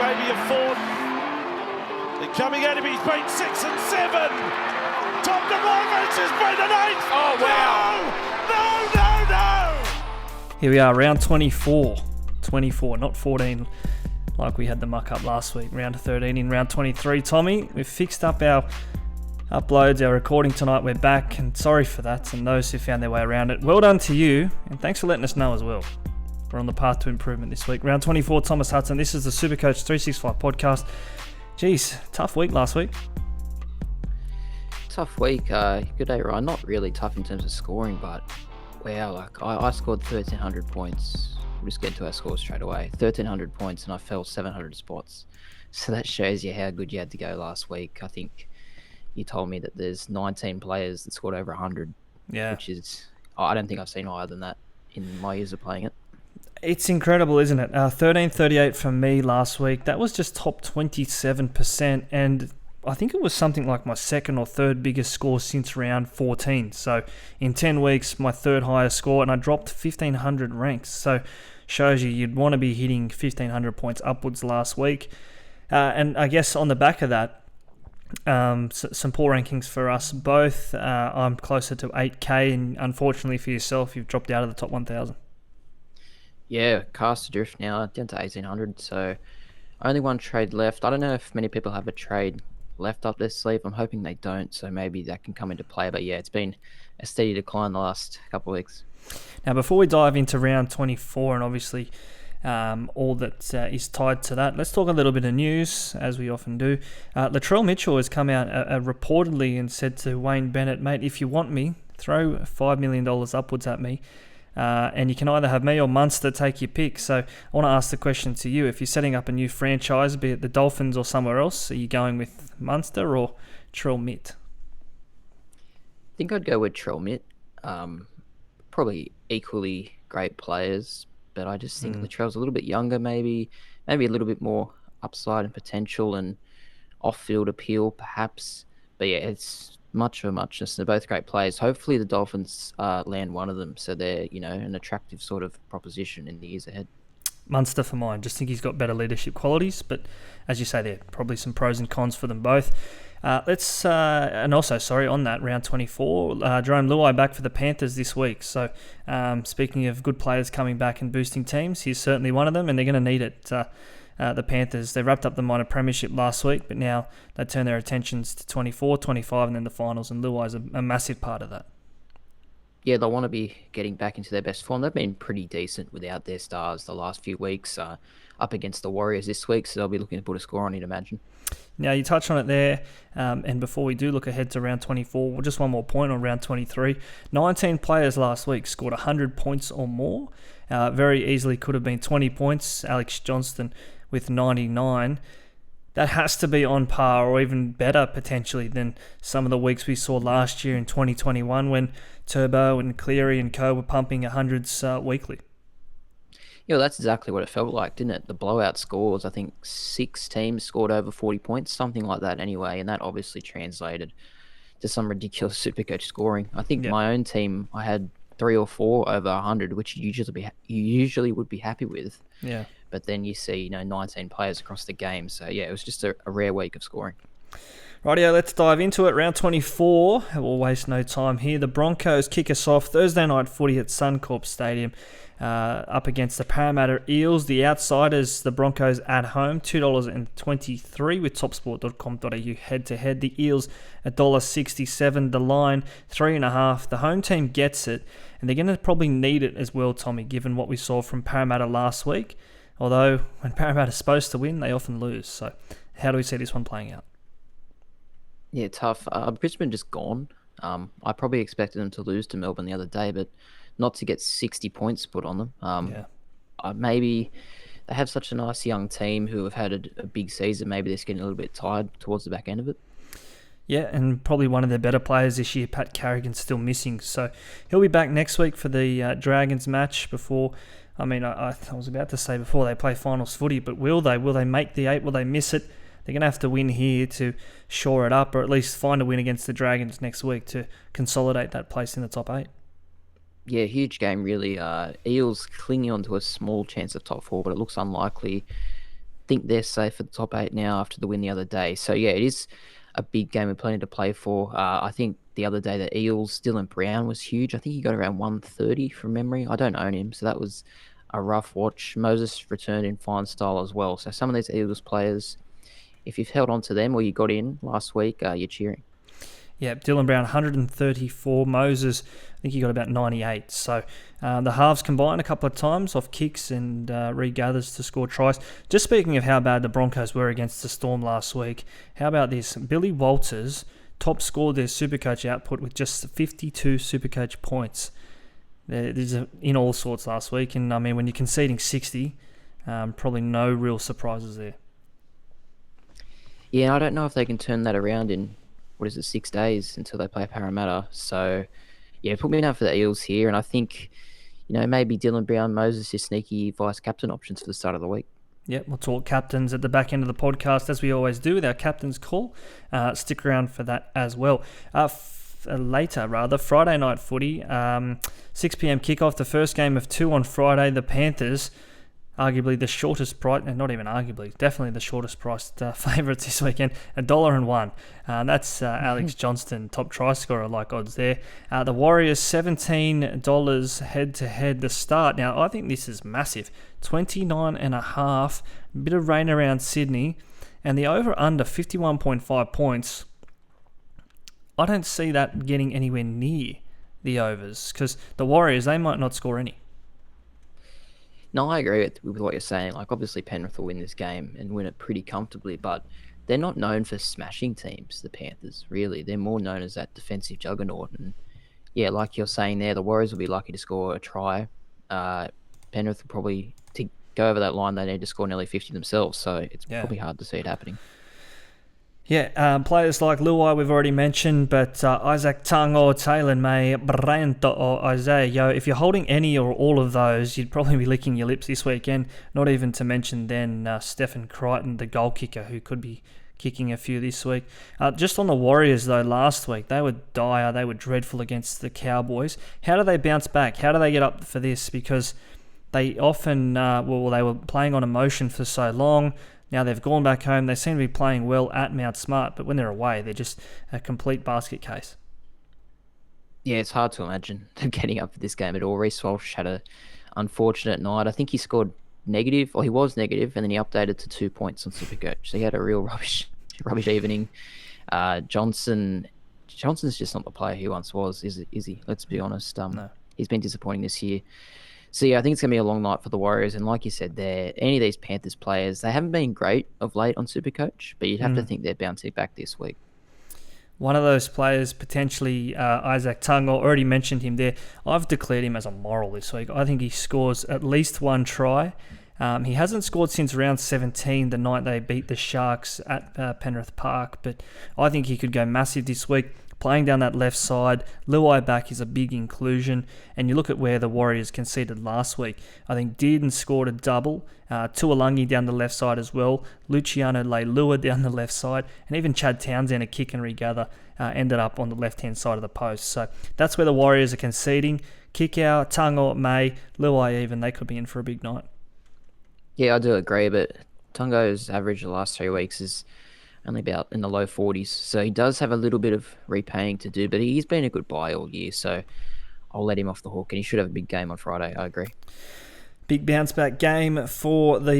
maybe a fourth. They're coming at him, he's beat 6 and 7. Top to Morgan, has been an 8. Oh, wow. No. Here we are, round 24. 24, not 14, like we had the muck-up last week. Round 13 in round 23. Tommy, we've fixed up our uploads, our recording tonight. We're back, and sorry for that, and those who found their way around it. Well done to you, and thanks for letting us know as well. We're on the path to improvement this week. Round 24, Thomas Hudson. This is the SuperCoach365 podcast. Jeez, tough week last week. Tough week. Good day, Ryan. Not really tough in terms of scoring, but wow, I scored 1,300 points. We'll just get to our scores straight away. 1,300 points, and I fell 700 spots. So that shows you how good you had to go last week. I think you told me that there's 19 players that scored over 100. Yeah. Which is, I don't think I've seen higher than that in my years of playing it. It's incredible, isn't it? 1338 for me last week. That was just top 27%, and I think it was something like my second or third biggest score since round 14. So in 10 weeks, my third highest score, and I dropped 1,500 ranks. So shows you'd want to be hitting 1,500 points upwards last week. And I guess on the back of that, some poor rankings for us both. I'm closer to 8K, and unfortunately for yourself, you've dropped out of the top 1,000. Yeah, cast adrift now, down to 1,800. So only one trade left. I don't know if many people have a trade left up their sleeve. I'm hoping they don't, so maybe that can come into play. But yeah, it's been a steady decline the last couple of weeks. Now, before we dive into round 24, and obviously all that is tied to that, let's talk a little bit of news, as we often do. Latrell Mitchell has come out reportedly and said to Wayne Bennett, mate, if you want me, throw $5 million upwards at me. And you can either have me or Munster, take your pick. So I want to ask the question to you. If you're setting up a new franchise, be it the Dolphins or somewhere else, are you going with Munster or Trell Mitt? I think I'd go with Trell Mitt. Probably equally great players, but I just think Latrell's a little bit younger, maybe a little bit more upside and potential and off-field appeal, perhaps. But yeah, it's much of a muchness. They're both great players. Hopefully the Dolphins land one of them, so they're an attractive sort of proposition in the years ahead. Munster for mine. Just think he's got better leadership qualities, but as you say, there probably some pros and cons for them both. On that round 24, Jerome Luai back for the Panthers this week. So speaking of good players coming back and boosting teams, he's certainly one of them, and they're going to need it. The Panthers, they wrapped up the minor premiership last week, but now they turn their attentions to 24, 25, and then the finals, and Luai's a massive part of that. Yeah, they'll want to be getting back into their best form. They've been pretty decent without their stars the last few weeks, up against the Warriors this week, so they'll be looking to put a score on, you'd imagine. Now, you touched on it there, and before we do look ahead to round 24, just one more point on round 23. 19 players last week scored 100 points or more. Very easily could have been 20 points. Alex Johnston with 99. That has to be on par or even better potentially than some of the weeks we saw last year in 2021 when Turbo and Cleary and co were pumping 100s weekly. Yeah, that's exactly what it felt like, didn't it? The blowout scores, I think 6 teams scored over 40 points, something like that anyway, and that obviously translated to some ridiculous SuperCoach scoring. I think my own team, I had 3 or 4 over 100, which you usually would be happy with. Yeah. But then you see 19 players across the game. So, yeah, it was just a rare week of scoring. Rightio, let's dive into it. Round 24. We'll waste no time here. The Broncos kick us off Thursday night footy at Suncorp Stadium up against the Parramatta Eels. The outsiders, the Broncos at home, $2.23 with topsport.com.au head-to-head. The Eels, $1.67. The line, 3.5. The home team gets it, and they're going to probably need it as well, Tommy, given what we saw from Parramatta last week. Although, when Parramatta's supposed to win, they often lose. So, how do we see this one playing out? Yeah, tough. Brisbane just gone. I probably expected them to lose to Melbourne the other day, but not to get 60 points put on them. Maybe they have such a nice young team who have had a big season. Maybe they're just getting a little bit tired towards the back end of it. Yeah, and probably one of their better players this year, Pat Carrigan's still missing. So he'll be back next week for the Dragons match before... I was about to say before they play finals footy, but will they? Will they make the 8? Will they miss it? They're going to have to win here to shore it up, or at least find a win against the Dragons next week to consolidate that place in the top 8. Yeah, huge game, really. Eels clinging on to a small chance of top 4, but it looks unlikely. think they're safe for the top 8 now after the win the other day. So, yeah, it is a big game with plenty to play for. I think the other day the Eels, Dylan Brown was huge. I think he got around 130 from memory. I don't own him, so that was a rough watch. Moses returned in fine style as well. So some of these Eagles players, if you've held on to them or you got in last week, you're cheering. Yeah, Dylan Brown, 134. Moses, I think he got about 98. So the halves combine a couple of times off kicks and regathers to score tries. Just speaking of how bad the Broncos were against the Storm last week, how about this? Billy Walters top scored their SuperCoach output with just 52 SuperCoach points. There's in all sorts last week. And, I mean, when you're conceding 60, probably no real surprises there. Yeah, I don't know if they can turn that around in 6 days until they play Parramatta. So, yeah, put me down for the Eels here. And I think, maybe Dylan Brown, Moses is sneaky vice-captain options for the start of the week. Yep, we'll talk captains at the back end of the podcast, as we always do with our captain's call. Stick around for that as well. Later, Friday night footy, 6 p.m. kickoff, the first game of 2 on Friday. The Panthers, arguably the shortest price, and not even arguably, definitely the shortest priced favourites this weekend, $1.01. That's Alex Johnston, top try scorer, like odds there. The Warriors, $17 head-to-head to start. Now, I think this is massive. 29.5, bit of rain around Sydney, and the over-under 51.5 points. I don't see that getting anywhere near the overs, because the Warriors, they might not score any. No, I agree with what you're saying. Like, obviously, Penrith will win this game and win it pretty comfortably, but they're not known for smashing teams, the Panthers, really. They're more known as that defensive juggernaut. And, yeah, like you're saying there, the Warriors will be lucky to score a try. Penrith will probably, to go over that line, they need to score nearly 50 themselves, so it's probably hard to see it happening. Yeah, players like Luai we've already mentioned, but Isaac Tango, Taylor May, Brento or Isaiah, if you're holding any or all of those, you'd probably be licking your lips this weekend, not even to mention then Stephen Crichton, the goal kicker, who could be kicking a few this week. Just on the Warriors, though, last week, they were dire, they were dreadful against the Cowboys. How do they bounce back? How do they get up for this? Because they often, they were playing on emotion for so long. Now they've gone back home. They seem to be playing well at Mount Smart, but when they're away, they're just a complete basket case. Yeah, it's hard to imagine them getting up for this game at all. Reece Walsh had an unfortunate night. I think he scored negative, or he was negative, and then he updated to 2 points on SuperCoach. So he had a real rubbish evening. Johnson's just not the player he once was, is he? Let's be honest. No. He's been disappointing this year. So, yeah, I think it's going to be a long night for the Warriors. And like you said there, any of these Panthers players, they haven't been great of late on SuperCoach, but you'd have to think they're bouncing back this week. One of those players, potentially Isaac Tungo, already mentioned him there. I've declared him as a moral this week. I think he scores at least one try. He hasn't scored since round 17, the night they beat the Sharks at Penrith Park, but I think he could go massive this week. Playing down that left side, Luai back is a big inclusion. And you look at where the Warriors conceded last week. I think Dearden scored a double. Tuolangi down the left side as well. Luciano Leilua down the left side. And even Chad Townsend, a kick and regather, ended up on the left-hand side of the post. So that's where the Warriors are conceding. Kick out, Tango, May, Luai even, they could be in for a big night. Yeah, I do agree, but Tungo's average the last 3 weeks is only about in the low 40s. So he does have a little bit of repaying to do, but he's been a good buy all year. So I'll let him off the hook, and he should have a big game on Friday. I agree. Big bounce back game for the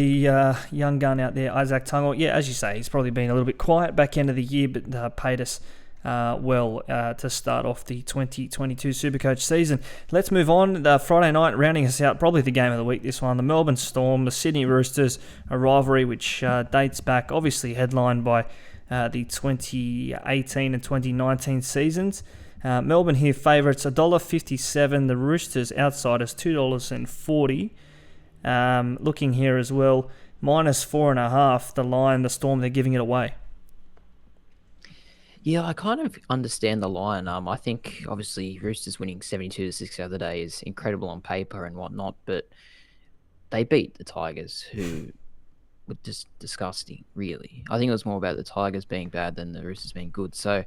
young gun out there, Isaac Tungo. Yeah, as you say, he's probably been a little bit quiet back end of the year, but paid us well to start off the 2022 SuperCoach season. Let's move on. Friday night, rounding us out, probably the game of the week, this one. The Melbourne Storm, the Sydney Roosters, a rivalry which dates back, obviously headlined by the 2018 and 2019 seasons. Melbourne here favourites $1.57. The Roosters outsiders $2.40. Looking here as well, -4.5. The line, the Storm, they're giving it away. Yeah, I kind of understand the line. I think, obviously, Roosters winning 72-6 the other day is incredible on paper and whatnot, but they beat the Tigers, who were just disgusting, really. I think it was more about the Tigers being bad than the Roosters being good. So,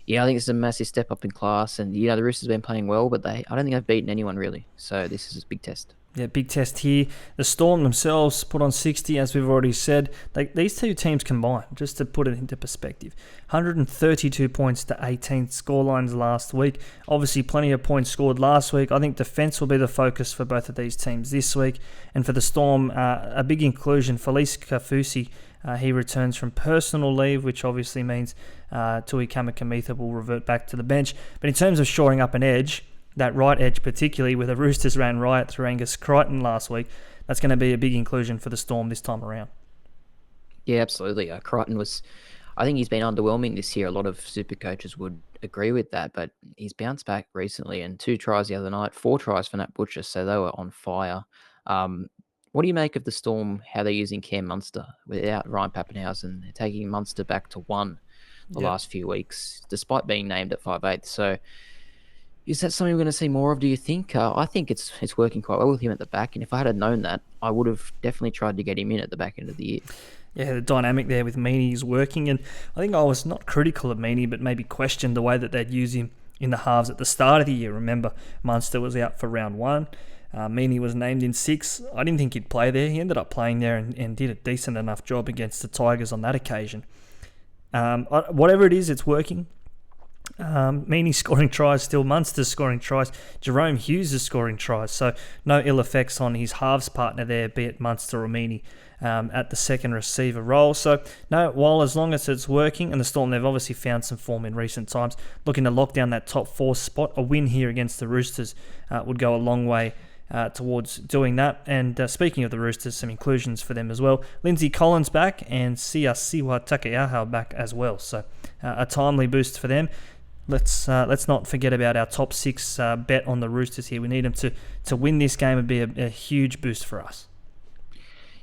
yeah, I think it's a massive step up in class. And, the Roosters have been playing well, but I don't think they've beaten anyone, really. So, this is a big test. Yeah, big test here. The Storm themselves put on 60, as we've already said. These two teams combined, just to put it into perspective, 132 points to 18 scorelines last week. Obviously, plenty of points scored last week. I think defence will be the focus for both of these teams this week. And for the Storm, a big inclusion, Felice Kafusi. He returns from personal leave, which obviously means Tui Kamikamica will revert back to the bench. But in terms of shoring up an edge, that right edge particularly, where the Roosters ran riot through Angus Crichton last week, that's going to be a big inclusion for the Storm this time around. Yeah, absolutely. Crichton I think he's been underwhelming this year. A lot of super coaches would agree with that, but he's bounced back recently, and 2 tries the other night, 4 tries for Nat Butcher, so they were on fire. What do you make of the Storm, how they're using Cam Munster without Ryan Pappenhausen? They're taking Munster back to 1 the last few weeks, despite being named at 5'8". So is that something we're going to see more of, do you think? I think it's working quite well with him at the back, and if I had known that, I would have definitely tried to get him in at the back end of the year. Yeah, the dynamic there with Meaney is working, and I think I was not critical of Meaney, but maybe questioned the way that they'd use him in the halves at the start of the year. Remember, Munster was out for round 1. Meaney was named in 6. I didn't think he'd play there. He ended up playing there and did a decent enough job against the Tigers on that occasion. Whatever it is, it's working. Meaney scoring tries still, Munster's scoring tries, Jerome Hughes is scoring tries, so no ill effects on his halves partner there, be it Munster or Meaney, at the second receiver role. So no, while as long as it's working, and the Storm, they've obviously found some form in recent times, looking to lock down that top 4 spot, a win here against the Roosters would go a long way towards doing that. And speaking of the Roosters, some inclusions for them as well. Lindsay Collins back, and Siasiwa Takeaha back as well, so a timely boost for them. Let's not forget about our top 6 bet on the Roosters here. We need them to win this game and be a huge boost for us.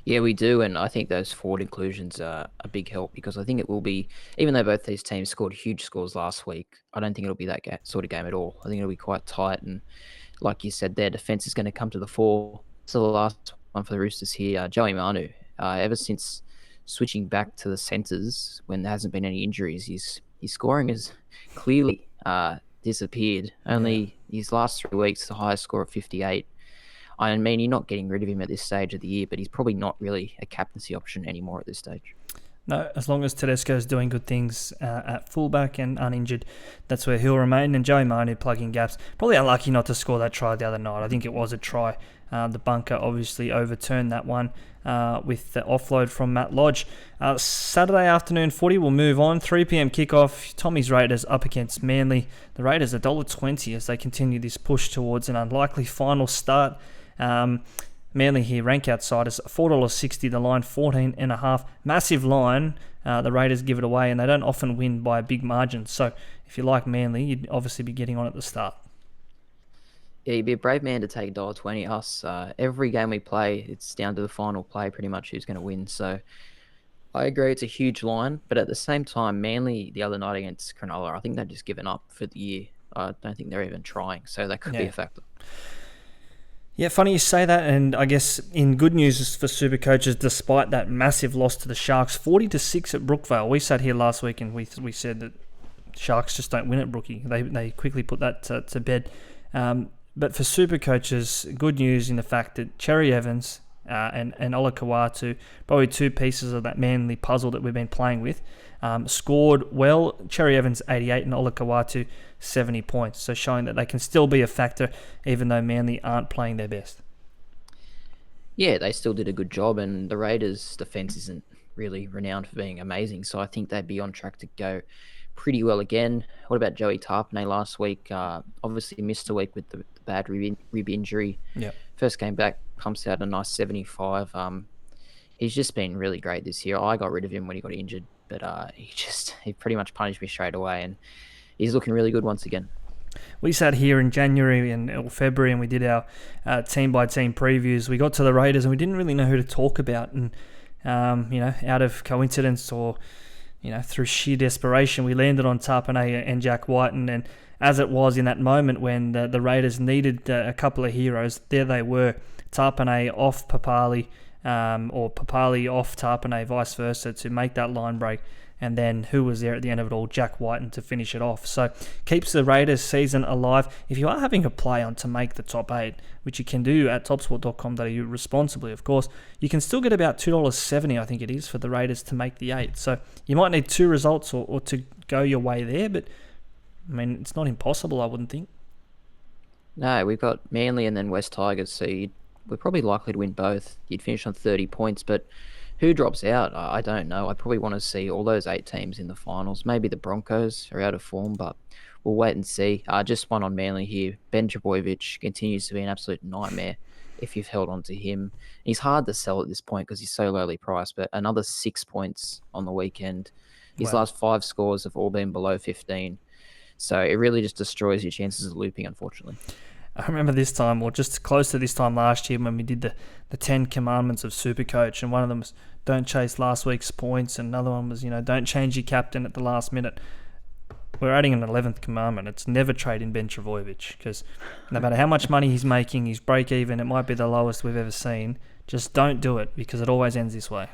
Yeah, we do, and I think those forward inclusions are a big help, because I think it will be, even though both these teams scored huge scores last week, I don't think it'll be that sort of game at all. I think it'll be quite tight, and like you said, their defence is going to come to the fore. So the last one for the Roosters here, Joey Manu, ever since switching back to the centres when there hasn't been any injuries, his scoring has clearly disappeared. Only his last 3 weeks, the highest score of 58. I mean, you're not getting rid of him at this stage of the year, but he's probably not really a captaincy option anymore at this stage. No, as long as Tedesco's doing good things at fullback and uninjured, that's where he'll remain. And Joey Manu plugging gaps. Probably unlucky not to score that try the other night. I think it was a try. The bunker obviously overturned that one with the offload from Matt Lodge. Saturday afternoon footy will move on. 3 p.m. kickoff. Tommy's Raiders up against Manly. The Raiders $1.20 as they continue this push towards an unlikely final start. Manly here, rank outsiders, $4.60 the line, 14.5. Massive line. The Raiders give it away, and they don't often win by a big margin. So if you like Manly, you'd obviously be getting on at the start. Yeah, you'd be a brave man to take $1.20. Us, every game we play, it's down to the final play pretty much who's going to win. So I agree, it's a huge line, but at the same time, Manly the other night against Cronulla, I think they've just given up for the year. I don't think they're even trying, so that could be a factor. Yeah, funny you say that, and I guess in good news for super coaches, despite that massive loss to the Sharks, 40-6 at Brookvale. We sat here last week and we said that Sharks just don't win at Brookie. They quickly put that to bed. But for super coaches, good news in the fact that Cherry Evans and Ola Kawatu, probably 2 pieces of that Manly puzzle that we've been playing with, scored well. Cherry Evans 88 and Ola Kawatu 70 points, so showing that they can still be a factor even though Manly aren't playing their best. Yeah, they still did a good job, and the Raiders' defence isn't really renowned for being amazing, so I think they'd be on track to go pretty well again. What about Joey Tarpanay last week? Obviously missed a week with the bad rib injury. Yeah. First game back, pumps out a nice 75. He's just been really great this year. I got rid of him when he got injured, but he pretty much punished me straight away, and he's looking really good once again. We sat here in January or February and we did our team-by-team previews. We got to the Raiders and we didn't really know who to talk about. And, out of coincidence or, through sheer desperation, we landed on Tarpanay and Jack Whiten. And as it was in that moment when the Raiders needed a couple of heroes, there they were. Tarpanay off Papali, or Papali off Tarpanay, vice versa, to make that line break. And then who was there at the end of it all? Jack Whiten to finish it off. So keeps the Raiders season alive. If you are having a play on to make the top 8, which you can do at topsport.com.au responsibly, of course, you can still get about $2.70, I think it is, for the Raiders to make the 8. So you might need 2 results or to go your way there, but I mean, it's not impossible, I wouldn't think. No, we've got Manly and then West Tigers, so we're probably likely to win both. You'd finish on 30 points, but who drops out? I don't know. I probably want to see all those 8 teams in the finals. Maybe the Broncos are out of form, but we'll wait and see. Just one on Manly here. Ben Trbojevic continues to be an absolute nightmare if you've held on to him. He's hard to sell at this point because he's so lowly priced, but another 6 points on the weekend. His last 5 scores have all been below 15. So it really just destroys your chances of looping, unfortunately. I remember this time, or just close to this time last year, when we did the 10 commandments of SuperCoach, and one of them was don't chase last week's points, and another one was, don't change your captain at the last minute. We're adding an 11th commandment. It's never trade in Ben Trbojevic, because no matter how much money he's making, his break even, it might be the lowest we've ever seen. Just don't do it, because it always ends this way.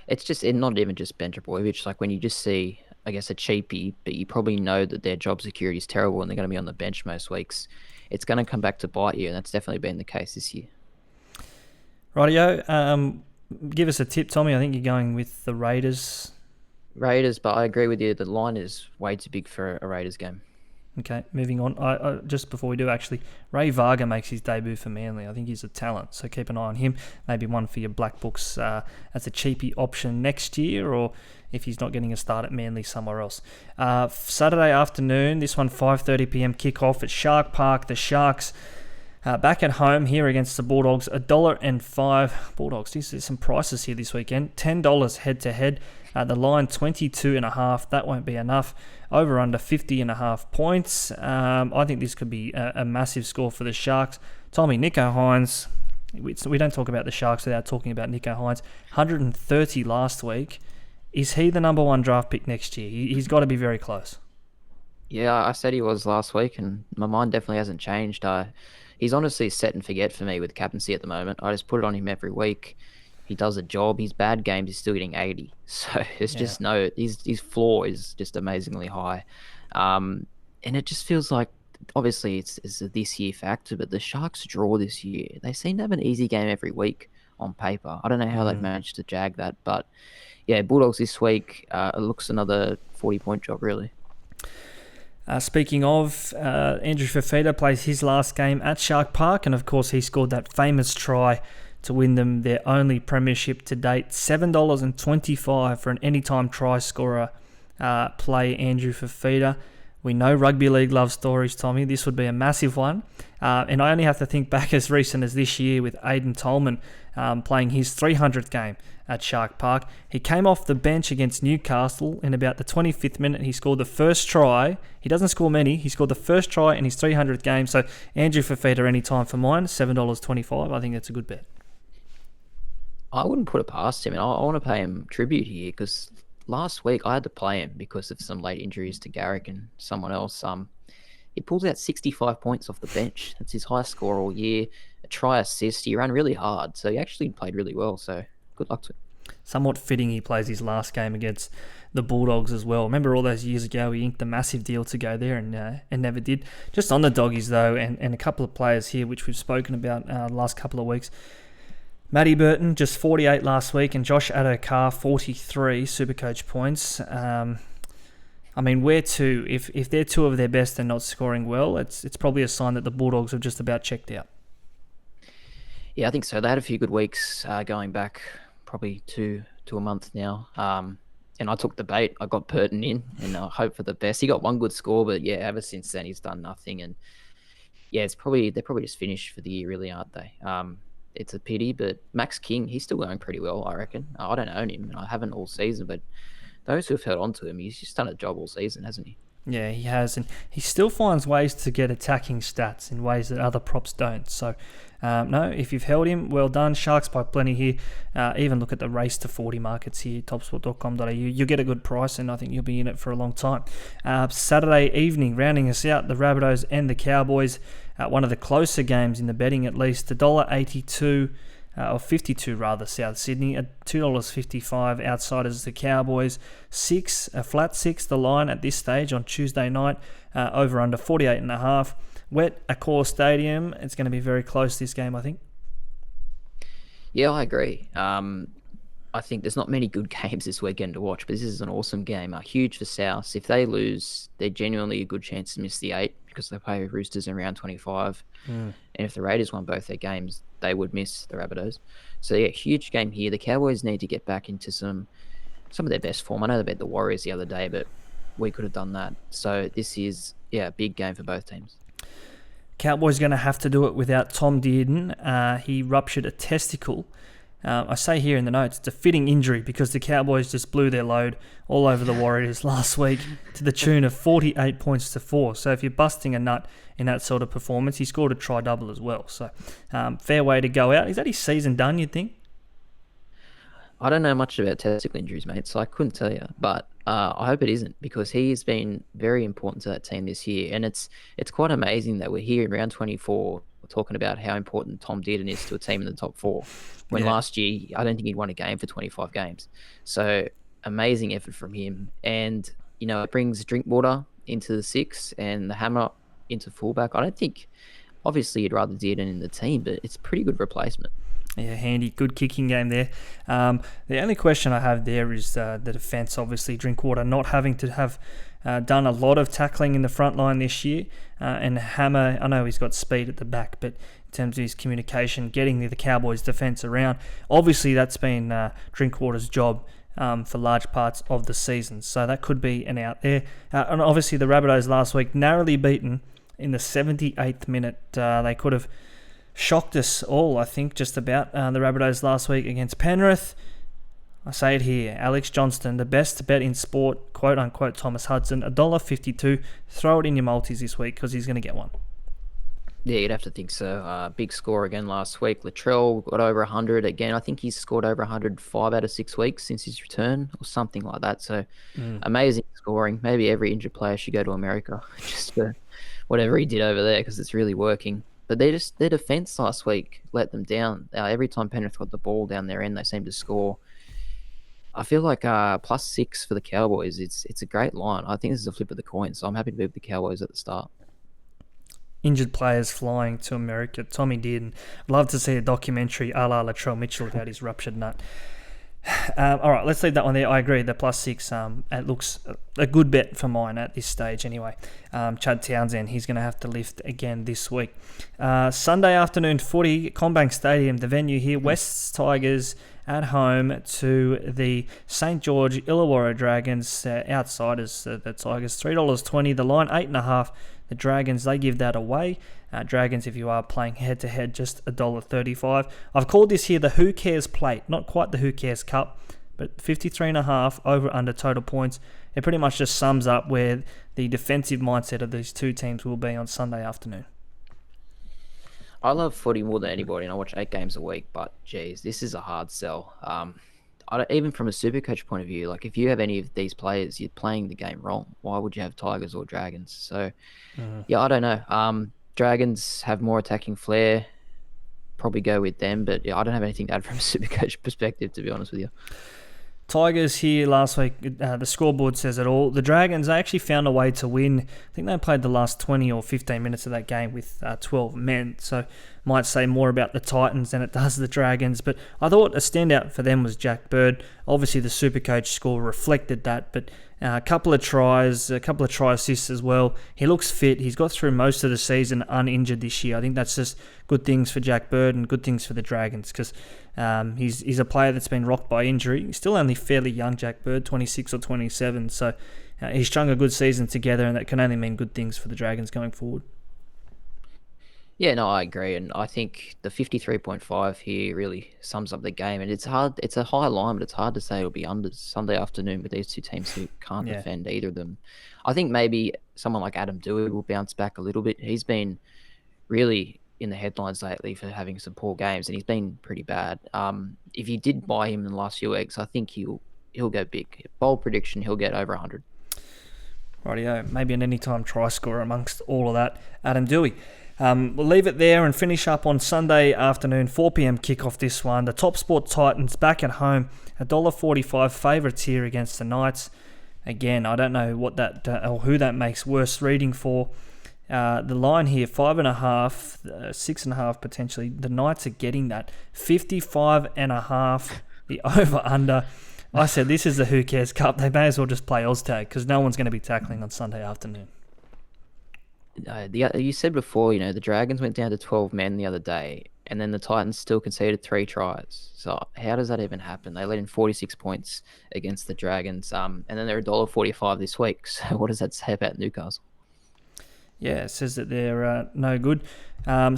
It's just not even just Ben Trbojevic. Like when you just see, I guess, a cheapie, but you probably know that their job security is terrible and they're going to be on the bench most weeks, it's going to come back to bite you, and that's definitely been the case this year. Rightio. Give us a tip, Tommy. I think you're going with the Raiders. Raiders, but I agree with you. The line is way too big for a Raiders game. Okay, moving on. I just before we do, actually, Ray Varga makes his debut for Manly. I think he's a talent, so keep an eye on him. Maybe one for your black books as a cheapie option next year, or if he's not getting a start at Manly somewhere else. Saturday afternoon, this one 5:30 p.m. kickoff at Shark Park. The Sharks back at home here against the Bulldogs. $1.05. Bulldogs, there's some prices here this weekend. $10 head-to-head. The line 22.5. That won't be enough. Over under 50.5 points. I think this could be a massive score for the Sharks. Tommy, Nico Hines. We don't talk about the Sharks without talking about Nico Hines. 130 last week. Is he the number 1 draft pick next year? He's got to be very close. Yeah, I said he was last week, and my mind definitely hasn't changed. He's honestly set and forget for me with captaincy at the moment. I just put it on him every week. He does a job. His bad games, he's still getting 80. So it's just his floor is just amazingly high. And it just feels like, obviously it's a this year factor, but the Sharks draw this year. They seem to have an easy game every week on paper. I don't know how they've managed to jag that, but yeah, Bulldogs this week, it looks another 40-point job, really. Speaking of, Andrew Fifita plays his last game at Shark Park, and of course he scored that famous try to win them their only premiership to date. $7.25 for an anytime try scorer play, Andrew Fifita. We know rugby league love stories, Tommy. This would be a massive one. And I only have to think back as recent as this year with Aidan Tolman playing his 300th game at Shark Park. He came off the bench against Newcastle in about the 25th minute. He scored the first try. He doesn't score many. He scored the first try in his 300th game. So Andrew Fifita anytime for mine, $7.25. I think that's a good bet. I wouldn't put it past him, and I want to pay him tribute here because last week I had to play him because of some late injuries to Garrick and someone else. He pulls out 65 points off the bench. That's his highest score all year. A try assist. He ran really hard, so he actually played really well. So good luck to him. Somewhat fitting he plays his last game against the Bulldogs as well. Remember all those years ago he inked a massive deal to go there and never did. Just on the Doggies though, and a couple of players here which we've spoken about the last couple of weeks. Matty Burton, just 48 last week, and Josh Adokar, 43 SuperCoach points. I mean, where to? If they're two of their best and not scoring well, it's probably a sign that the Bulldogs have just about checked out. Yeah, I think so. They had a few good weeks going back probably to a month now. And I took the bait. I got Burton in and I hope for the best. He got one good score, but yeah, ever since then he's done nothing. And yeah, they're probably just finished for the year, really, aren't they? It's a pity, but Max King, he's still going pretty well, I reckon. I don't own him, and I haven't all season, but those who have held on to him, he's just done a job all season, hasn't he? Yeah, he has, and he still finds ways to get attacking stats in ways that other props don't. So, no, if you've held him, well done. Sharks by plenty here. Even look at the race to 40 markets here, topsport.com.au. You'll get a good price, and I think you'll be in it for a long time. Saturday evening, rounding us out, the Rabbitohs and the Cowboys. One of the closer games in the betting, at least. $1.82 or 52 rather, South Sydney at $2.55. Outsiders, the Cowboys, a flat 6, the line at this stage on Tuesday night, over under 48.5. Wet, Accor Stadium. It's going to be very close, this game, I think. Yeah, I agree. I think there's not many good games this weekend to watch, but this is an awesome game. Huge for South. If they lose, they're genuinely a good chance to miss the 8 because they play Roosters in round 25. And if the Raiders won both their games, they would miss the Rabbitohs. So yeah, huge game here. The Cowboys need to get back into some of their best form. I know they beat the Warriors the other day, but we could have done that. So this is, a big game for both teams. Cowboys going to have to do it without Tom Dearden. He ruptured a testicle. I say here in the notes, it's a fitting injury because the Cowboys just blew their load all over the Warriors last week to the tune of 48 points to 4. So if you're busting a nut in that sort of performance, he scored a try-double as well. So fair way to go out. Is that his season done, you'd think? I don't know much about testicle injuries, mate, so I couldn't tell you. But I hope it isn't because he's been very important to that team this year. And it's quite amazing that we're here in round 24 talking about how important Tom Dearden is to a team in the top 4. When last year, I don't think he'd won a game for 25 games. So amazing effort from him. And, it brings Drinkwater into the 6 and the Hammer into fullback. I don't think, obviously, you'd rather Dearden in the team, but it's a pretty good replacement. Yeah, handy. Good kicking game there. The only question I have there is the defence, obviously. Drinkwater not having to have done a lot of tackling in the front line this year. And Hammer, I know he's got speed at the back, but in terms of his communication, getting the Cowboys' defence around, obviously that's been Drinkwater's job for large parts of the season. So that could be an out there. And obviously the Rabbitohs last week, narrowly beaten in the 78th minute. They could have shocked us all, I think, just about. The Rabbitohs last week against Penrith. I say it here, Alex Johnston, the best bet in sport, quote-unquote Thomas Hudson, $1.52. Throw it in your multis this week because he's going to get one. Yeah, you'd have to think so. Big score again last week. Latrell got over 100 again. I think he's scored over 100 5 out of 6 weeks since his return or something like that. So amazing scoring. Maybe every injured player should go to America just for whatever he did over there because it's really working. But their defence last week let them down. Every time Penrith got the ball down their end, they seemed to score. I feel like +6 for the Cowboys. It's a great line. I think this is a flip of the coin, so I'm happy to be with the Cowboys at the start. Injured players flying to America. Tommy Dearden. I'd love to see a documentary a la Latrell Mitchell about his ruptured nut. All right, let's leave that one there. I agree. The +6, it looks a good bet for mine at this stage anyway. Chad Townsend, he's going to have to lift again this week. Sunday afternoon footy, CommBank Stadium, the venue here. Wests Tigers at home to the St. George Illawarra Dragons. Outsiders, the Tigers, $3.20. The line, 8.5. The Dragons, they give that away. Dragons, if you are playing head-to-head, just $1.35. I've called this here the Who Cares Plate. Not quite the Who Cares Cup, but 53.5 over under total points. It pretty much just sums up where the defensive mindset of these two teams will be on Sunday afternoon. I love footy more than anybody, and I watch 8 games a week, but, geez, this is a hard sell. Even from a SuperCoach point of view, like if you have any of these players, you're playing the game wrong. Why would you have Tigers or Dragons? So, yeah, I don't know. Dragons have more attacking flair. Probably go with them, but yeah, I don't have anything to add from a SuperCoach perspective, to be honest with you. Tigers here last week, the scoreboard says it all. The Dragons, they actually found a way to win. I think they played the last 20 or 15 minutes of that game with 12 men. So might say more about the Titans than it does the Dragons. But I thought a standout for them was Jack Bird. Obviously the SuperCoach score reflected that, but a couple of try assists as well. He looks fit. He's got through most of the season uninjured this year. I think that's just good things for Jack Bird and good things for the Dragons because he's a player that's been rocked by injury. He's still only fairly young, Jack Bird, 26 or 27. So he's strung a good season together, and that can only mean good things for the Dragons going forward. Yeah, no, I agree, and I think the 53.5 here really sums up the game. And it's hard; it's a high line, but it's hard to say it'll be under Sunday afternoon with these two teams who can't defend either of them. I think maybe someone like Adam Dewey will bounce back a little bit. He's been really in the headlines lately for having some poor games, and he's been pretty bad. If you did buy him in the last few weeks, I think he'll go big. Bold prediction: he'll get over 100. Rightio, maybe an anytime try scorer amongst all of that. Adam Dewey. We'll leave it there and finish up on Sunday afternoon, 4 p.m. kickoff this one. The Top Sport Titans back at home, $1.45 favourites here against the Knights. Again, I don't know what that or who that makes worse reading for. The line here, 5.5, 6.5 potentially. The Knights are getting that 55.5. The over/under. I said this is the Who Cares Cup. They may as well just play Oztag because no one's going to be tackling on Sunday afternoon. You said before, the Dragons went down to 12 men the other day, and then the Titans still conceded 3 tries. So how does that even happen? They let in 46 points against the Dragons, and then they're $1.45 this week. So what does that say about Newcastle? Yeah, it says that they're no good.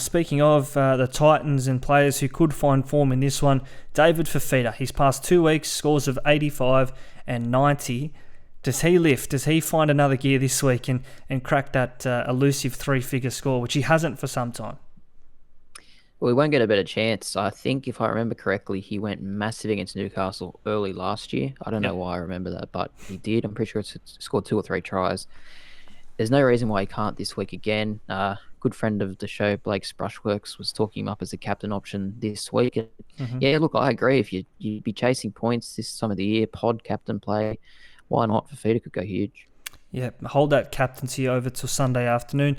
Speaking of the Titans and players who could find form in this one, David Fifita. He's passed 2 weeks, scores of 85 and 90. Does he lift? Does he find another gear this week and crack that elusive 3-figure score, which he hasn't for some time? Well, he won't get a better chance. I think, if I remember correctly, he went massive against Newcastle early last year. I don't know why I remember that, but he did. I'm pretty sure he scored 2 or 3 tries. There's no reason why he can't this week again. Good friend of the show, Blake's Brushworks, was talking him up as a captain option this week. Yeah, look, I agree. If you'd be chasing points this time of the year, pod captain play, why not? Fifita could go huge. Yeah, hold that captaincy over till Sunday afternoon.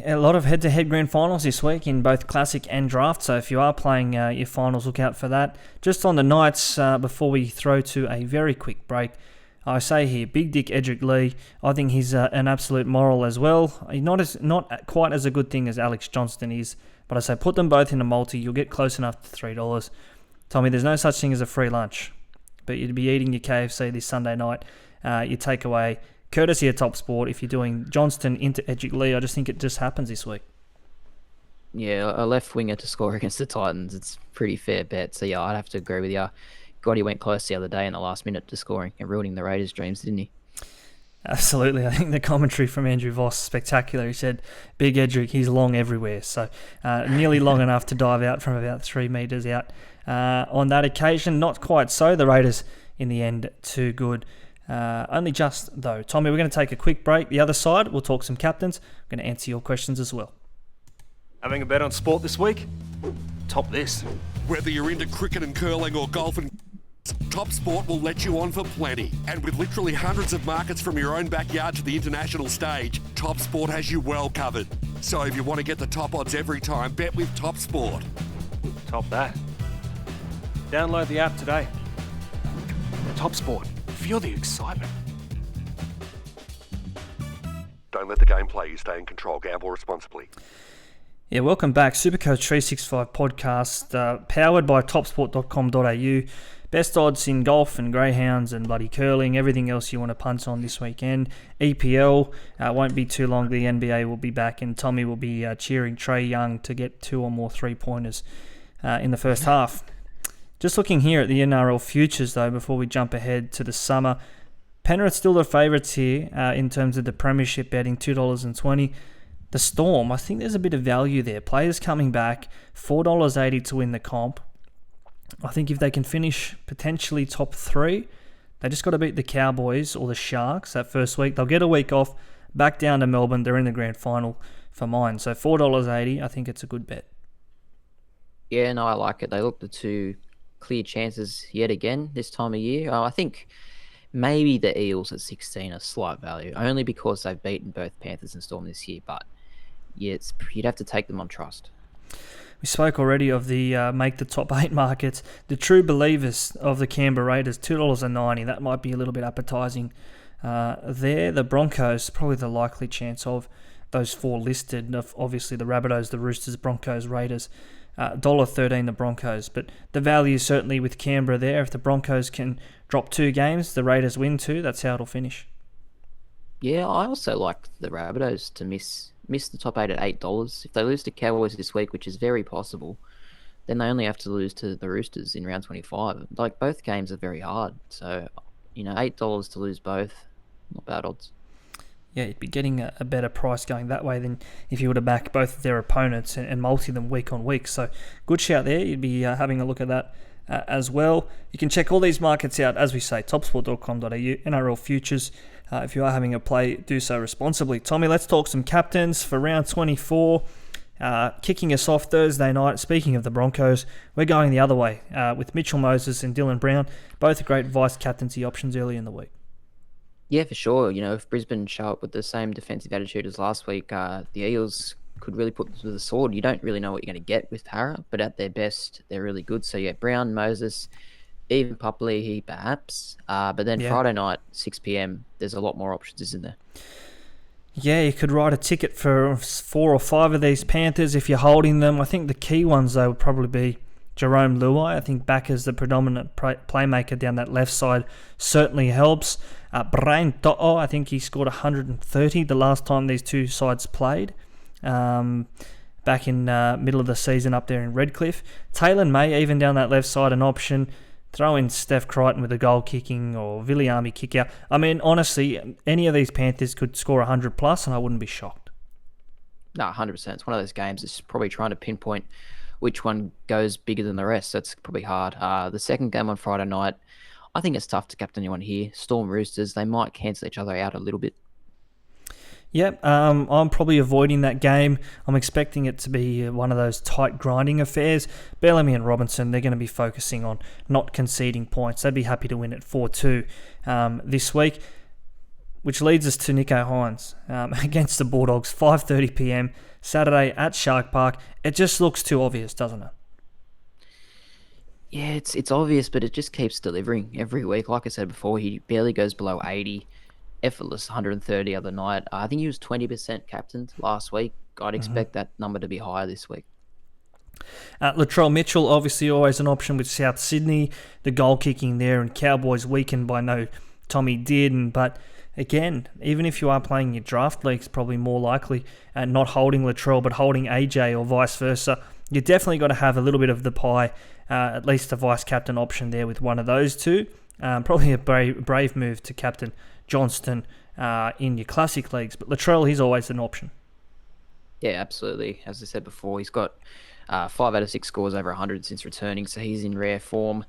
A lot of head-to-head grand finals this week in both Classic and Draft, so if you are playing your finals, look out for that. Just on the Knights, before we throw to a very quick break, I say here, Big Dick Edric Lee, I think he's an absolute moral as well. He's not quite as a good thing as Alex Johnston is, but I say put them both in a multi, you'll get close enough to $3. Tommy, there's no such thing as a free lunch, but you'd be eating your KFC this Sunday night, your takeaway, courtesy of Top Sport. If you're doing Johnston into Edric Lee, I just think it just happens this week. Yeah, a left winger to score against the Titans, it's a pretty fair bet. So yeah, I'd have to agree with you. God, he went close the other day in the last minute to scoring and ruining the Raiders' dreams, didn't he? Absolutely. I think the commentary from Andrew Voss, spectacular. He said, Big Edric, he's long everywhere. So nearly long enough to dive out from about 3 metres out. On that occasion, not quite so. The Raiders, in the end, too good. Only just, though. Tommy, we're going to take a quick break. The other side, we'll talk some captains. I'm going to answer your questions as well. Having a bet on sport this week? Top this. Whether you're into cricket and curling or golf and Top Sport will let you on for plenty. And with literally hundreds of markets from your own backyard to the international stage, Top Sport has you well covered. So if you want to get the top odds every time, bet with Top Sport. Top that. Download the app today. Top Sport. Feel the excitement. Don't let the game play you. Stay in control. Gamble responsibly. Yeah, welcome back. SuperCoach365 podcast, powered by topsport.com.au. Best odds in golf and greyhounds and bloody curling, everything else you want to punt on this weekend. EPL, won't be too long. The NBA will be back and Tommy will be cheering Trae Young to get 2 or more 3-pointers in the first half. Just looking here at the NRL futures, though, before we jump ahead to the summer. Penrith still the favourites here in terms of the premiership betting, $2.20. The Storm, I think there's a bit of value there. Players coming back, $4.80 to win the comp. I think if they can finish potentially top 3, they just got to beat the Cowboys or the Sharks that first week. They'll get a week off, back down to Melbourne. They're in the grand final for mine. So $4.80, I think it's a good bet. Yeah, no, I like it. They look the 2 clear chances yet again this time of year. I think maybe the Eels at 16 are slight value, only because they've beaten both Panthers and Storm this year. But yeah, you'd have to take them on trust. We spoke already of the make the top 8 markets. The true believers of the Canberra Raiders, $2.90. That might be a little bit appetising there. The Broncos, probably the likely chance of those 4 listed. Obviously the Rabbitohs, the Roosters, Broncos, Raiders. $1.13 the Broncos. But the value certainly with Canberra there. If the Broncos can drop 2 games, the Raiders win 2. That's how it'll finish. Yeah, I also like the Rabbitohs to miss the top 8 at $8. If they lose to Cowboys this week, which is very possible, then they only have to lose to the Roosters in round 25. Like, both games are very hard. So, $8 to lose both, not bad odds. Yeah, you'd be getting a better price going that way than if you were to back both their opponents and multi them week on week. So, good shout there. You'd be having a look at that as well. You can check all these markets out, as we say, topsport.com.au, NRL Futures. If you are having a play, do so responsibly. Tommy, let's talk some captains for round 24. Kicking us off Thursday night, speaking of the Broncos, we're going the other way with Mitchell Moses and Dylan Brown, both great vice-captaincy options early in the week. Yeah, for sure. If Brisbane show up with the same defensive attitude as last week, the Eels could really put them to the sword. You don't really know what you're going to get with Para, but at their best, they're really good. So, Brown, Moses, even Pupley, perhaps. But then Friday night, 6 p.m, there's a lot more options, isn't there? Yeah, you could write a ticket for 4 or 5 of these Panthers if you're holding them. I think the key ones, though, would probably be Jerome Luai. I think back as the predominant playmaker down that left side certainly helps. Brian To'o, I think he scored 130 the last time these two sides played. Back in middle of the season up there in Redcliffe. Taylor May, even down that left side, an option. Throw in Steph Crichton with a goal kicking or Viliami kick out. I mean, honestly, any of these Panthers could score 100 plus and I wouldn't be shocked. No, 100%. It's one of those games that's probably trying to pinpoint which one goes bigger than the rest. That's probably hard. The second game on Friday night, I think it's tough to captain anyone here. Storm Roosters, they might cancel each other out a little bit. Yep, I'm probably avoiding that game. I'm expecting it to be one of those tight grinding affairs. Bellamy and Robinson, they're going to be focusing on not conceding points. They'd be happy to win at 4-2 this week, which leads us to Nicho Hynes against the Bulldogs, 5:30 p.m, Saturday at Shark Park. It just looks too obvious, doesn't it? Yeah, it's obvious, but it just keeps delivering every week. Like I said before, he barely goes below 80. Effortless 130 other night. I think he was 20% captained last week. I'd expect that number to be higher this week. Latrell Mitchell, obviously always an option with South Sydney. The goal kicking there, and Cowboys weakened by no Tommy Dearden. But again, even if you are playing your draft leagues, probably more likely not holding Latrell but holding AJ or vice versa. You definitely got to have a little bit of the pie, at least a vice captain option there with one of those two. Probably a brave move to captain Johnston in your classic leagues, but Latrell, he's always an option. Yeah, absolutely. As I said before, he's got 5 out of 6 scores over 100 since returning, so he's in rare form.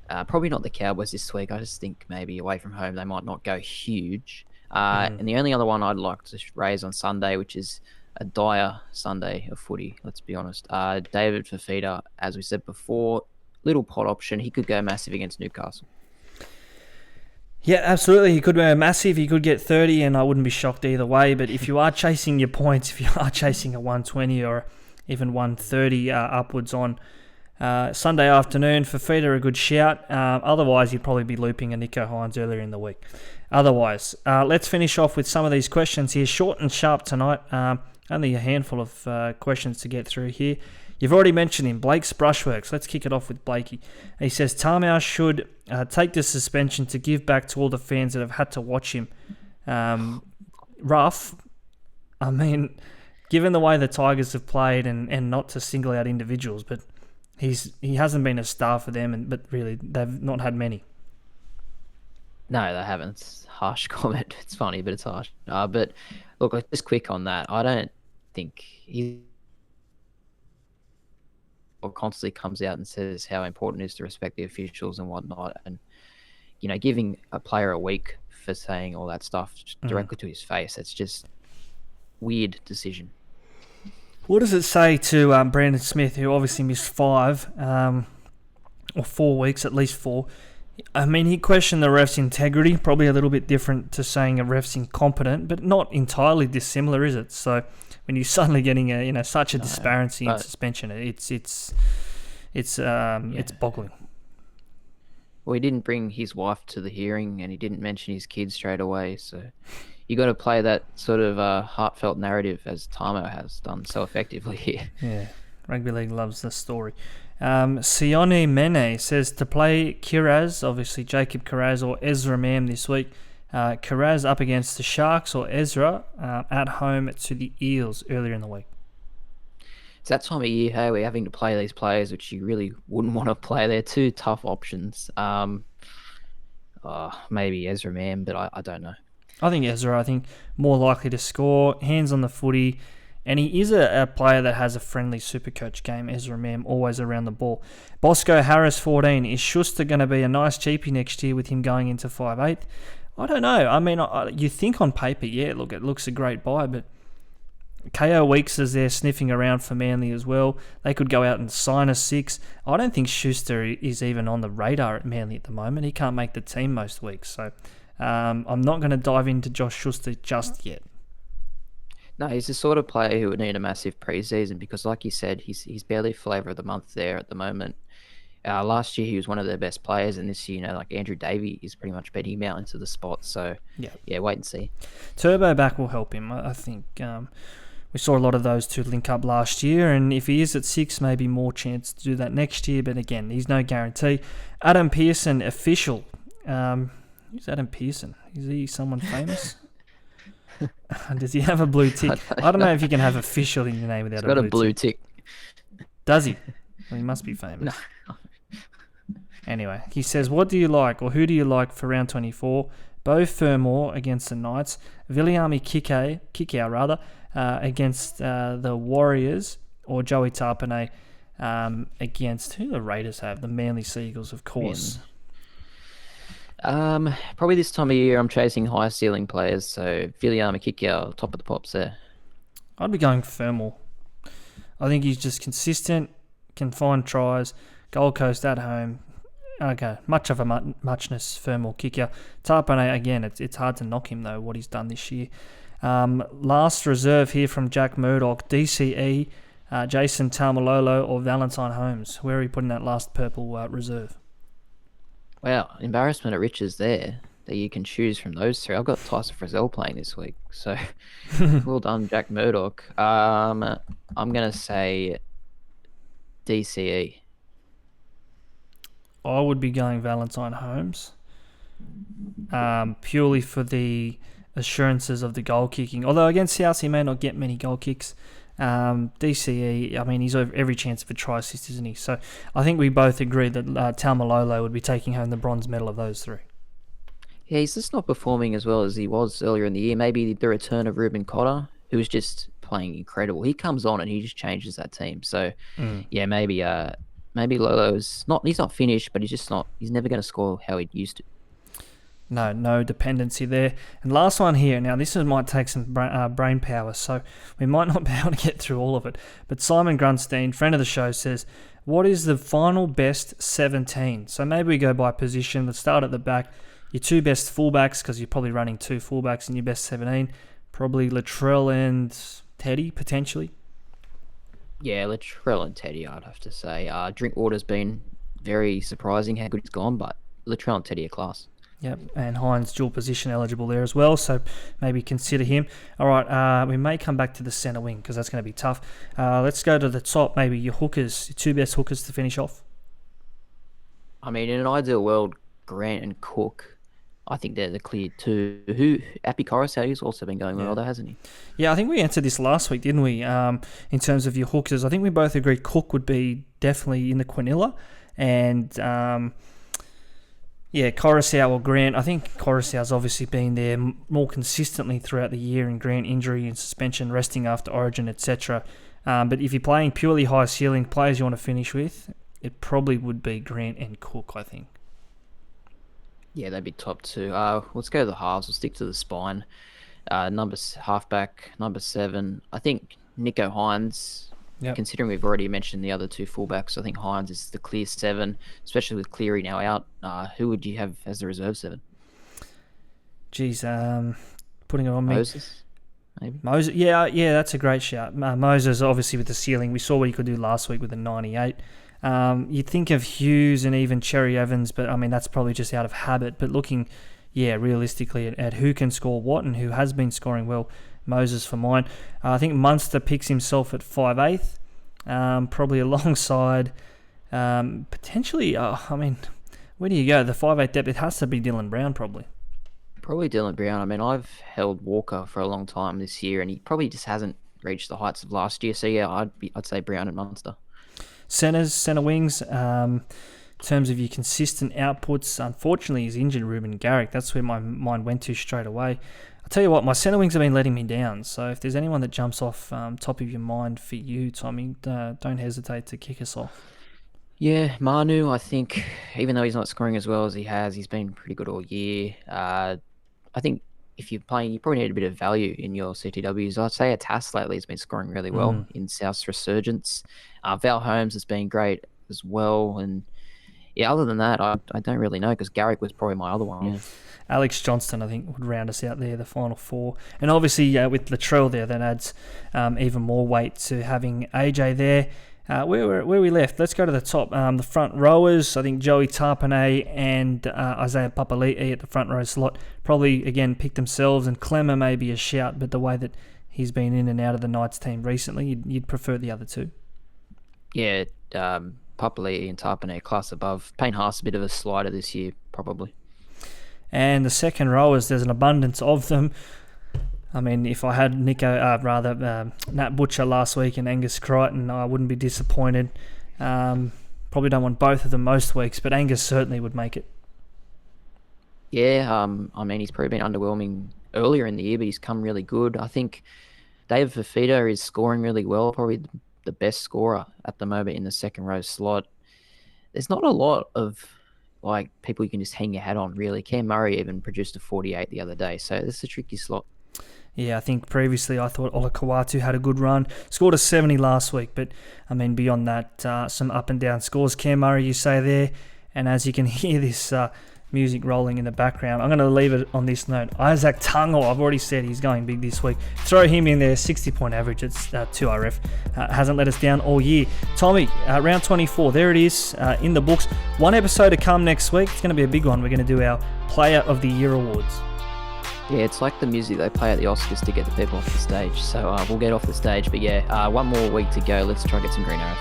Probably not the Cowboys this week. I just think maybe away from home they might not go huge. And the only other one I'd like to raise on Sunday, which is a dire Sunday of footy, let's be honest. David Fifita, as we said before, little pot option. He could go massive against Newcastle. Yeah, absolutely. He could be massive. He could get 30, and I wouldn't be shocked either way. But if you are chasing your points, if you are chasing a 120 or even 130 upwards on Sunday afternoon, Fifita a good shout. Otherwise, you'd probably be looping a Nicho Hynes earlier in the week. Otherwise, let's finish off with some of these questions here. Short and sharp tonight. Only a handful of questions to get through here. You've already mentioned him, Blake's Brushworks. Let's kick it off with Blakey. He says, Tamau should take the suspension to give back to all the fans that have had to watch him. Rough. I mean, given the way the Tigers have played, and not to single out individuals, but he hasn't been a star for them, but really, they've not had many. No, they haven't. It's a harsh comment. It's funny, but it's harsh. But look, just quick on that. I don't think he constantly comes out and says how important it is to respect the officials and whatnot, and giving a player a week for saying all that stuff directly to his face, it's just weird decision. What does it say to Brandon Smith, who obviously missed 5 or 4 weeks, at least 4? I mean, he questioned the ref's integrity, probably a little bit different to saying a ref's incompetent, but not entirely dissimilar, is it? So when you're suddenly getting such a disparity in suspension, it's boggling. Well, he didn't bring his wife to the hearing, and he didn't mention his kids straight away. So you got to play that sort of heartfelt narrative, as Tamo has done so effectively here. Yeah, rugby league loves this story. Sione Mene says to play Kiraz, obviously Jacob Kiraz or Ezra Mam this week. Kiraz up against the Sharks or Ezra at home to the Eels earlier in the week. It's that time of year, hey, we're having to play these players which you really wouldn't want to play. They're 2 tough options. Maybe Ezra Mam, but I don't know. I think Ezra, more likely to score, hands on the footy, And he is a player that has a friendly Supercoach game. Ezra Mam always around the ball. Bosco Harris, 14. Is Schuster going to be a nice cheapie next year with him going into 5'8"? I don't know. I mean, you think on paper, yeah, look, it looks a great buy, but KO Weeks is there sniffing around for Manly as well. They could go out and sign a 6. I don't think Schuster is even on the radar at Manly at the moment. He can't make the team most weeks. So I'm not going to dive into Josh Schuster just yet. No, he's the sort of player who would need a massive preseason because, like you said, he's barely flavour of the month there at the moment. Last year he was one of their best players, and this year, like Andrew Davey, is pretty much beating him out into the spot. So yeah, wait and see. Turbo back will help him. I think we saw a lot of those two link up last year, and if he is at 6, maybe more chance to do that next year. But again, he's no guarantee. Adam Pearson, official. Who's Adam Pearson? Is he someone famous? Does he have a blue tick? I don't know if you can have official in your name without a blue tick. Does he? Well, he must be famous. No. Anyway, he says, what do you like, or who do you like for round 24? Bo Fermor against the Knights. Viliami Kikau, against the Warriors, or Joey Tarpanay against, who do the Raiders have? The Manly Seagulls, of course. Probably this time of year I'm chasing high ceiling players, so Viliami Kikau, top of the pops there. I'd be going Fermor. I think he's just consistent, can find tries. Gold Coast at home. Okay, much of a muchness, Fermor Kikau. Tarpanay, again, it's hard to knock him though, what he's done this year. Last reserve here from Jack Murdoch, DCE, Jason Taumalolo or Valentine Holmes. Where are you putting that last purple reserve? Wow, embarrassment of riches there that you can choose from those three. I've got Tyson Frizzell playing this week, so well done, Jack Murdoch. I'm going to say DCE. I would be going Valentine Holmes, purely for the assurances of the goal kicking. Although against South, he may not get many goal kicks. DCE, I mean, he's over every chance of a try assist, isn't he? So I think we both agree that Taumalolo would be taking home the bronze medal of those three. Yeah, he's just not performing as well as he was earlier in the year. Maybe the return of Ruben Cotter, who was just playing incredible. He comes on and he just changes that team. So yeah, maybe Lolo's he's not finished, but he's never going to score how he used to. No dependency there. And last one here. Now, this might take some brain power, so we might not be able to get through all of it. But Simon Grunstein, friend of the show, says, what is the final best 17? So maybe we go by position. Let's start at the back. Your two best fullbacks, because you're probably running two fullbacks in your best 17. Probably Latrell and Teddy, potentially. Yeah, Latrell and Teddy, I'd have to say. Drinkwater's been very surprising how good he's gone, but Latrell and Teddy are class. Yep, and Hines dual position eligible there as well, so maybe consider him. All right, we may come back to the centre wing because that's going to be tough. Let's go to the top, maybe your hookers, your two best hookers to finish off. I mean, in an ideal world, Grant and Cook, I think they're the clear two. Appy Coruscant's also been going well, though, hasn't he? Yeah, I think we answered this last week, didn't we? In terms of your hookers, I think we both agreed Cook would be definitely in the Cronulla, and yeah, Coruscant or Grant. I think Coruscant's obviously been there more consistently throughout the year, and Grant injury and suspension, resting after Origin, etc. But if you're playing purely high ceiling players you want to finish with, it probably would be Grant and Cook, I think. Yeah, they'd be top two. Let's go to the halves. We'll stick to the spine. Halfback, number 7. I think Nico Hines. Yep. Considering we've already mentioned the other two fullbacks, I think Hines is the clear 7, especially with Cleary now out. Who would you have as the reserve 7? Geez, putting it on me. Moses, maybe? Moses, yeah, that's a great shout. Moses, obviously, with the ceiling. We saw what he could do last week with the 98. You'd think of Hughes and even Cherry Evans, but I mean, that's probably just out of habit. But looking, realistically at who can score what and who has been scoring well, Moses for mine. I think Munster picks himself at 5'8", probably alongside potentially. I mean, where do you go? The 5'8" depth. It has to be Dylan Brown, probably. Probably Dylan Brown. I mean, I've held Walker for a long time this year, and he probably just hasn't reached the heights of last year. So yeah, I'd say Brown and Munster. Centre wings. In terms of your consistent outputs, unfortunately, he's injured Ruben Garrick. That's where my mind went to straight away. I'll tell you what, my centre wings have been letting me down. So if there's anyone that jumps off top of your mind for you, Tommy, don't hesitate to kick us off. Yeah, Manu, I think, even though he's not scoring as well as he has, he's been pretty good all year. I think if you're playing, you probably need a bit of value in your CTWs. I'd say Atas lately has been scoring really well in South's resurgence. Val Holmes has been great as well. And yeah, other than that, I don't really know, because Garrick was probably my other one. Yeah. Alex Johnston, I think, would round us out there, the final four. And obviously, with Latrell there, that adds even more weight to having AJ there. Where we left, let's go to the top. The front rowers, I think Joey Tarpanay and Isaiah Papali'i at the front row slot probably, again, picked themselves, and Clemmer may be a shout, but the way that he's been in and out of the Knights team recently, you'd prefer the other two. Yeah, Papali'i and Tarpanay, class above. Payne Haas a bit of a slider this year, probably. And the second rowers, there's an abundance of them. I mean, if I had Nat Butcher last week and Angus Crichton, I wouldn't be disappointed. Probably don't want both of them most weeks, but Angus certainly would make it. Yeah, I mean, he's probably been underwhelming earlier in the year, but he's come really good. I think David Fifita is scoring really well, probably the best scorer at the moment in the second row slot. There's not a lot of people you can just hang your hat on, really. Cam Murray even produced a 48 the other day, so this is a tricky slot. Yeah, I think previously I thought Ola Kawatu had a good run. Scored a 70 last week, but I mean, beyond that, some up and down scores. Cam Murray, you say there, and as you can hear this music rolling in the background, I'm going to leave it on this note. Isaac Tango, I've already said he's going big this week. Throw him in there, 60-point average. It's 2RF. Hasn't let us down all year. Tommy, round 24, there it is in the books. One episode to come next week. It's going to be a big one. We're going to do our Player of the Year awards. Yeah, it's like the music they play at the Oscars to get the people off the stage. So we'll get off the stage. But yeah, one more week to go. Let's try to get some green arrows.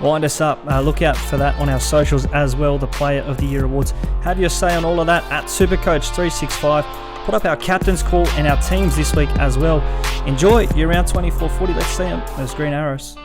Wind us up. Look out for that on our socials as well, the Player of the Year awards. Have your say on all of that at SuperCoach365. Put up our captain's call and our teams this week as well. Enjoy your round 24 footy. Let's see them. Those green arrows.